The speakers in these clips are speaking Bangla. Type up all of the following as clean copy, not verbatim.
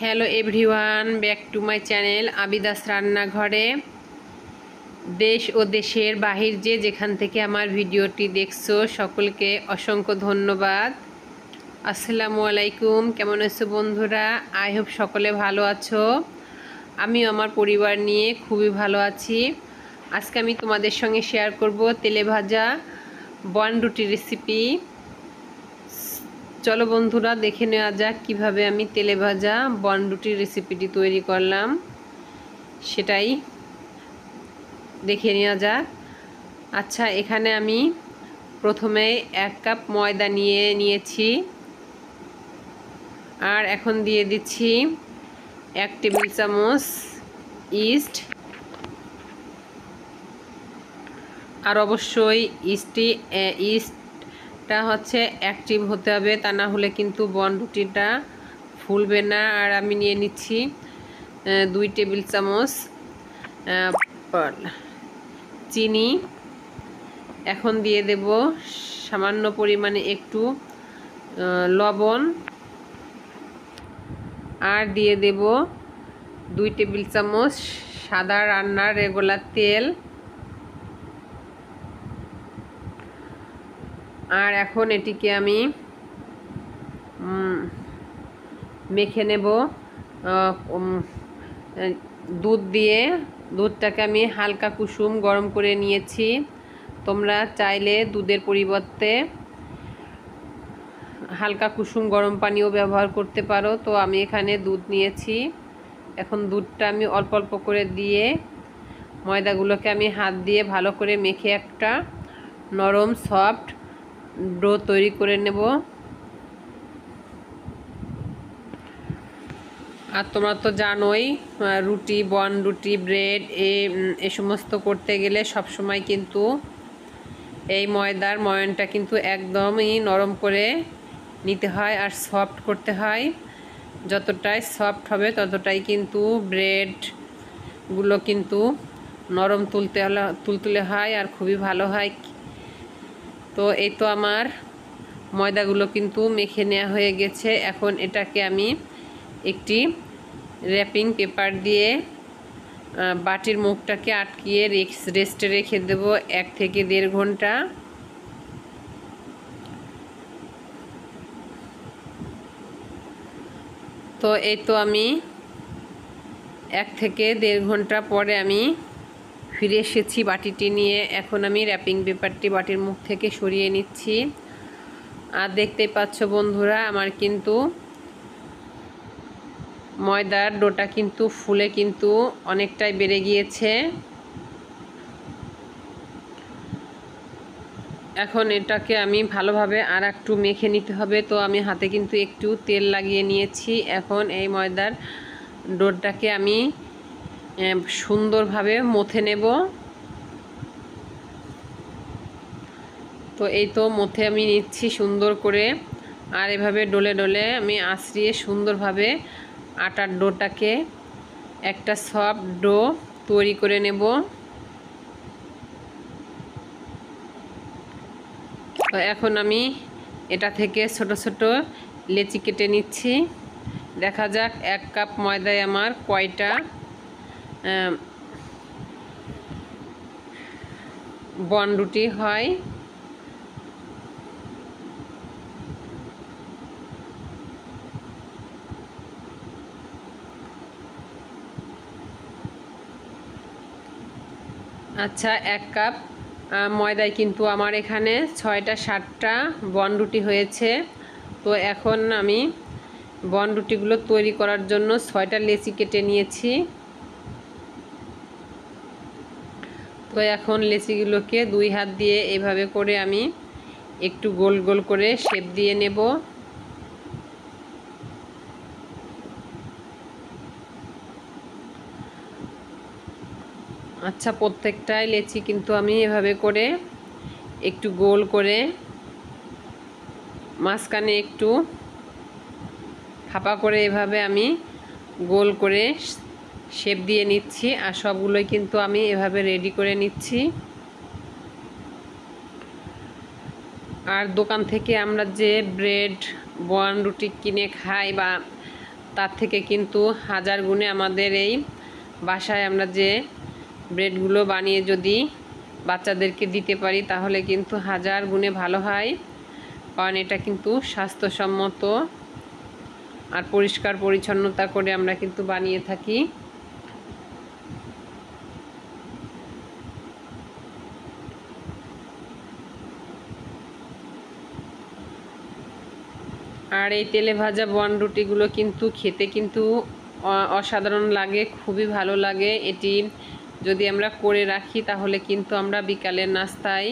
Hello everyone, back to my channel Abida's রান্নাঘরে। দেশ ও দেশের বাহির যেখান থেকে আমার ভিডিওটি দেখছো সকলকে অসংখ্য ধন্যবাদ। আসসালামু আলাইকুম। কেমন আছো বন্ধুরা? আই হোপ সকলে ভালো আছো। আমিও আমার পরিবার নিয়ে খুবই ভালো আছি। আজকে আমি তোমাদের সঙ্গে শেয়ার করব তেলে ভাজা বন রুটি রেসিপি। চলো বন্ধুরা, দেখে নেওয়া যাক কীভাবে আমি তেলে ভাজা বন রুটির রেসিপিটি তৈরি করলাম, সেটাই দেখে নেওয়া যাক। আচ্ছা, এখানে আমি প্রথমে 1 কাপ ময়দা নিয়েছি, আর এখন দিয়ে দিচ্ছি 1 টেবিল চামচ ইস্ট। আর অবশ্যই ইস্টটা হচ্ছে অ্যাক্টিভ হতে হবে, তা না হলে কিন্তু বন রুটিটা ফুলবে না। আর আমি নিয়ে নিচ্ছি 2 টেবিল চামচ চিনি। এখন দিয়ে দেব সামান্য পরিমাণে একটু লবণ, আর দিয়ে দেব 2 টেবিল চামচ সাদা রান্নার রেগুলার তেল। আর এখন এটিকে আমি মেখে নেব দুধ দিয়ে। দুধটাকে আমি হালকা কুসুম গরম করে নিয়েছি। তোমরা চাইলে দুধের পরিবর্তে হালকা কুসুম গরম পানিও ব্যবহার করতে পারো। তো আমি এখানে দুধ নিয়েছি। এখন দুধটা আমি অল্প অল্প করে দিয়ে ময়দাগুলোকে আমি হাত দিয়ে ভালো করে মেখে একটা নরম সফট ডো তৈরি করে নেব। আর তোমরা তো জানোই, রুটি, বন রুটি, ব্রেড এ সমস্ত করতে গেলে সব সময় কিন্তু এই ময়দার ময়নটা কিন্তু একদমই নরম করে নিতে হয় আর সফট করতে হয়। যতটাই সফট হবে ততটাই কিন্তু ব্রেডগুলো কিন্তু নরম তুলতুলে হয় আর খুবই ভালো হয়। তো এই তো আমার ময়দাগুলো কিন্তু মেখে নেওয়া হয়ে গেছে। এখন এটাকে আমি একটি র্যাপিং পেপার দিয়ে বাটির মুখটাকে আটকিয়ে রেস্টে রেখে দেব 1 থেকে 1.5 ঘন্টা। তো এই তো আমি 1 থেকে 1.5 ঘন্টা পরে আমি ফিরে এসেছি বাটিটি নিয়ে। এখন আমি র্যাপিং পেপারটি বাটির মুখ থেকে সরিয়ে নিচ্ছি। আর দেখতেই পাচ্ছ বন্ধুরা, আমার কিন্তু ময়দার ডোটা কিন্তু ফুলে কিন্তু অনেকটাই বেড়ে গিয়েছে। এখন এটাকে আমি ভালোভাবে আর একটু মেখে নিতে হবে। তো আমি হাতে কিন্তু একটু তেল লাগিয়ে নিয়েছি। এখন এই ময়দার ডোটাকে আমি সুন্দরভাবে মথে নেব। তো এই তো মথে আমি নিচ্ছি সুন্দর করে। আর এভাবে ডলে ডলে আমি আঁচড়িয়ে সুন্দরভাবে আটার ডোটাকে একটা সফট ডো তৈরি করে নেব। তো এখন আমি এটা থেকে ছোট ছোট লেচি কেটে নিচ্ছি। দেখা যাক 1 কাপ ময়দায় আমার কয়টা বন রুটি হয়। আচ্ছা, 1 কাপ ময়দায় কিন্তু আমার এখানে 6টা 7টা বন রুটি হয়েছে। তো এখন আমি বন রুটিগুলো তৈরি করার জন্য 6টা লেচি কেটে নিয়েছি। তো এখন লেচিগুলোকে 2 হাত দিয়ে এভাবে করে আমি একটু গোল গোল করে শেপ দিয়ে নেব। আচ্ছা, প্রত্যেকটাই লেচি কিন্তু আমি এভাবে করে একটু গোল করে মাঝখানে একটু ফাঁপা করে এভাবে আমি গোল করে শেপ দিয়ে নিচ্ছি। আর সবগুলোই কিন্তু আমি এভাবে রেডি করে নিচ্ছি। আর দোকান থেকে আমরা যে ব্রেড বন রুটি কিনে খাই বা তার থেকে কিন্তু হাজার গুণে আমাদের এই বাসায় আমরা যে ব্রেডগুলো বানিয়ে যদি বাচ্চাদেরকে দিতে পারি তাহলে কিন্তু হাজার গুণে ভালো হয়, কারণ এটা কিন্তু স্বাস্থ্যসম্মত আর পরিষ্কার পরিচ্ছন্নতা করে আমরা কিন্তু বানিয়ে থাকি। আর এই তেলে ভাজা বন রুটিগুলো কিন্তু খেতে কিন্তু অসাধারণ লাগে, খুবই ভালো লাগে। এটি যদি আমরা করে রাখি তাহলে কিন্তু আমরা বিকালের নাস্তায়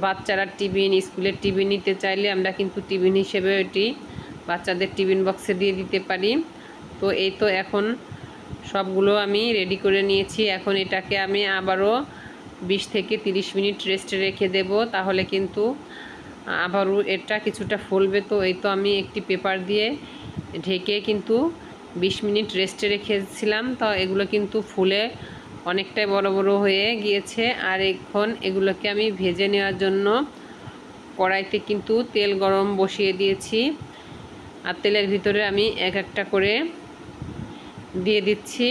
বাচ্চারা টিফিন, স্কুলের টিফিন নিতে চাইলে আমরা কিন্তু টিফিন হিসেবে এটি বাচ্চাদের টিফিন বক্সে দিয়ে দিতে পারি। তো এই তো এখন সবগুলো আমি রেডি করে নিয়েছি। এখন এটাকে আমি আবারও 20 থেকে 30 মিনিট রেস্টে রেখে দেব, তাহলে কিন্তু আবারও এটা কিছুটা ফুলবে। তো এই তো আমি একটি পেপার দিয়ে ঢেকে কিন্তু 20 মিনিট রেস্টে রেখেছিলাম। তো এগুলো কিন্তু ফুলে অনেকটাই বড় বড় হয়ে গিয়েছে। আর এখন এগুলোকে আমি ভেজে নেওয়ার জন্য কড়াইতে কিন্তু তেল গরম বসিয়ে দিয়েছি, আর তেলের ভিতরে আমি এক একটা করে দিয়ে দিচ্ছি।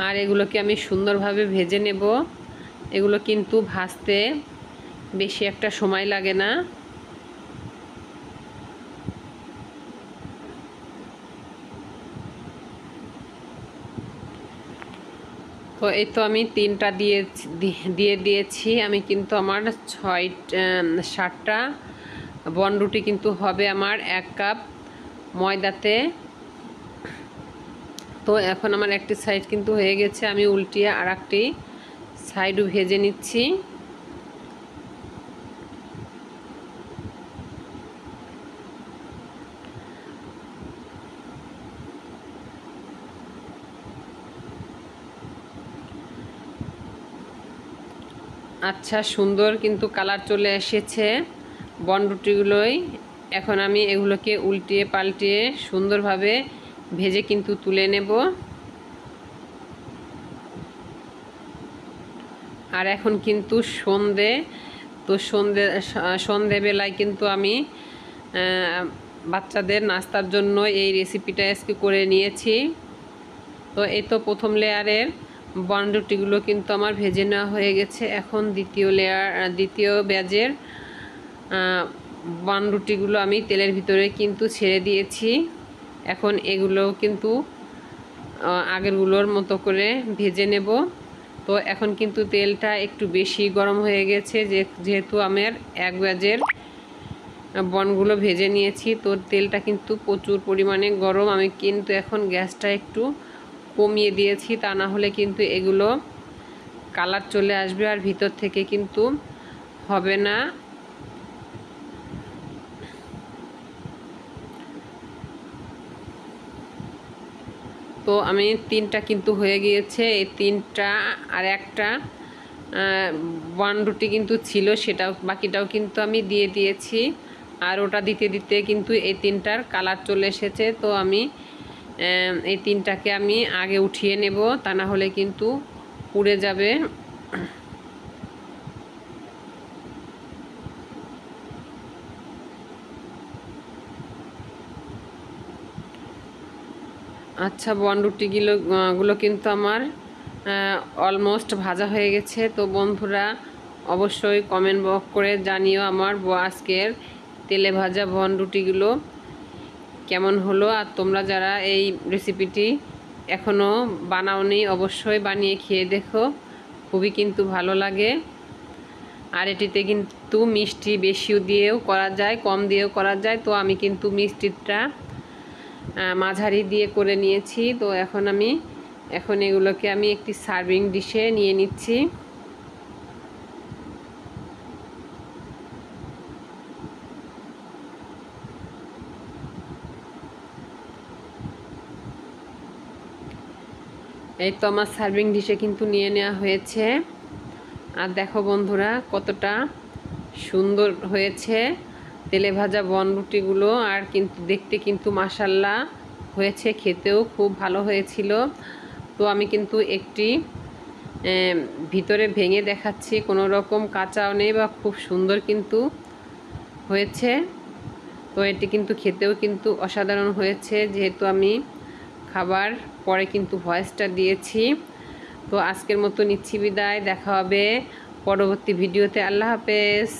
আর এগুলোকে আমি সুন্দরভাবে ভেজে নেব। এগুলো কিন্তু ভাজতে বেশি একটা সময় লাগে না। তো এই তো আমি 3টা দিয়ে দিয়েছি। আমি কিন্তু আমার 7টা বন রুটি কিন্তু হবে আমার 1 কাপ ময়দাতে। তো এখন আমার একটি সাইড কিন্তু হয়ে গেছে, আমি উল্টিয়ে আর একটি সাইডও ভেজে নিচ্ছি। আচ্ছা, সুন্দর কিন্তু কালার চলে এসেছে বন রুটিগুলোই। এখন আমি এগুলোকে উল্টিয়ে পাল্টিয়ে সুন্দরভাবে ভেজে কিন্তু তুলে নেব। আর এখন কিন্তু সন্ধে, তো সন্ধেবেলায় কিন্তু আমি বাচ্চাদের নাস্তার জন্য এই রেসিপিটা আজকে করে নিয়েছি। তো এই তো প্রথম লেয়ারের বন রুটিগুলো কিন্তু আমার ভেজে নেওয়া হয়ে গেছে। এখন দ্বিতীয় ব্যাচের বন রুটিগুলো আমি তেলের ভিতরে কিন্তু ছেড়ে দিয়েছি। এখন এগুলোও কিন্তু আগেরগুলোর মতো করে ভেজে নেব। তো এখন কিন্তু তেলটা একটু বেশি গরম হয়ে গেছে, যেহেতু আমার 1 ব্যাচের বনগুলো ভেজে নিয়েছি। তো তেলটা কিন্তু প্রচুর পরিমাণে গরম। আমি কিন্তু এখন গ্যাসটা একটু কমিয়ে দিয়েছি, তা না হলে কিন্তু এগুলো কালার চলে আসবে আর ভিতর থেকে কিন্তু হবে না। তো আমি 3টা কিন্তু হয়ে গিয়েছে, এই 3টা আর একটা বন রুটি কিন্তু ছিল, সেটাও বাকিটাও কিন্তু আমি দিয়ে দিয়েছি। আর ওটা দিতে দিতে কিন্তু এই 3টার কালার চলে এসেছে। তো আমি এই 3টাকে আমি আগে উঠিয়ে নেব, তা না হলে কিন্তু পুড়ে যাবে। আচ্ছা, বন রুটিগুলো কিন্তু আমার অলমোস্ট ভাজা হয়ে গেছে। তো বন্ধুরা অবশ্যই কমেন্ট বক্স করে জানিও আমার আজকের তেলে ভাজা বন রুটিগুলো কেমন হলো। আর তোমরা যারা এই রেসিপিটি এখনও বানাওনি অবশ্যই বানিয়ে খেয়ে দেখো, খুবই কিন্তু ভালো লাগে। আর এটিতে কিন্তু মিষ্টি বেশিও দিয়েও করা যায়, কম দিয়েও করা যায়। তো আমি কিন্তু মিষ্টিটা মাঝারি দিয়ে করে নিয়েছি। তো এখন এগুলোকে আমি একটি সার্ভিং ডিশে নিয়ে নিচ্ছি। এই তো আমার সার্ভিং ডিশে কিন্তু নিয়ে নেওয়া হয়েছে। আর দেখো বন্ধুরা কতটা সুন্দর হয়েছে তেলে ভাজা বন রুটিগুলো। আর কিন্তু দেখতে কিন্তু মাশাল্লাহ হয়েছে, খেতেও খুব ভালো হয়েছিল। তো আমি কিন্তু একটি ভিতরে ভেঙে দেখাচ্ছি, কোনো রকম কাঁচাও নেই বা খুব সুন্দর কিন্তু হয়েছে। তো এটি কিন্তু খেতেও কিন্তু অসাধারণ হয়েছে, যেহেতু আমি খাবার পরে কিন্তু ভয়েসটা দিয়েছি। তো আজকের মতো নিচ্ছি বিদায়, দেখা হবে পরবর্তী ভিডিওতে। আল্লাহ হাফেজ।